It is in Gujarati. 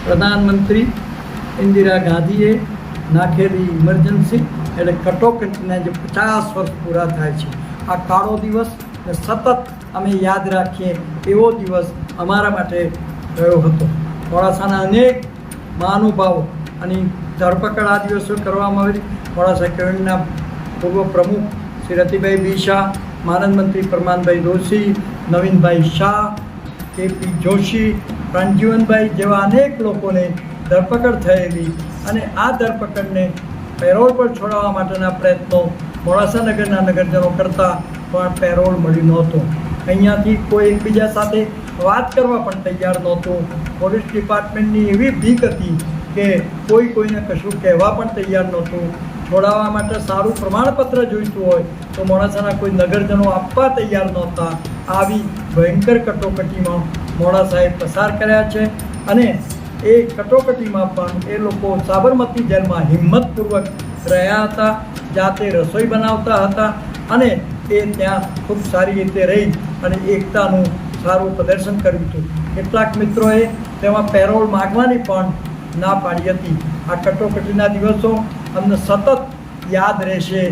પ્રધાનમંત્રી ઇન્દિરા ગાંધીએ નાખેલી ઇમરજન્સી એટલે કટોકટીના જે 50 વર્ષ પૂરા થાય છે, આ કાળો દિવસ ને સતત અમે યાદ રાખીએ એવો દિવસ અમારા માટે રહ્યો હતો. મોડાસાના અનેક મહાનુભાવો અને ધરપકડ આ દિવસો કરવામાં આવેલી. મોડાસા કેળવણીના પૂર્વ પ્રમુખ શ્રી રતિભાઈ બી શાહ, માનદ મંત્રી પરમાનભાઈ દોશી, નવીનભાઈ શાહ, કેપી જોશી, પ્રાણજીવનભાઈ જેવા અનેક લોકોને ધરપકડ થયેલી અને આ ધરપકડને પેરોલ પર છોડાવવા માટેના પ્રયત્નો મોડાસા નગરના નગરજનો કરતાં પણ પેરોલ મળ્યું નહોતું. અહીંયાથી કોઈ એકબીજા સાથે વાત કરવા પણ તૈયાર નહોતું. પોલીસ ડિપાર્ટમેન્ટની એવી ભીખ હતી કે કોઈને કશું કહેવા પણ તૈયાર નહોતું. છોડાવવા માટે સારું પ્રમાણપત્ર જોઈતું હોય તો મોડાસાના કોઈ નગરજનો આપવા તૈયાર નહોતા. આવી ભયંકર કટોકટીમાં મોડાસાએ પસાર કર્યા છે અને એ કટોકટીમાં પણ એ લોકો સાબરમતી જેલમાં હિંમતપૂર્વક રહ્યા હતા, જાતે રસોઈ બનાવતા હતા અને એ ત્યાં ખૂબ સારી રીતે રહી અને એકતાનું સારું પ્રદર્શન કર્યું હતું. કેટલાક મિત્રોએ તેમાં પેરોલ માગવાની પણ ના પાડી હતી. આ કટોકટીના દિવસો અમને સતત યાદ રહેશે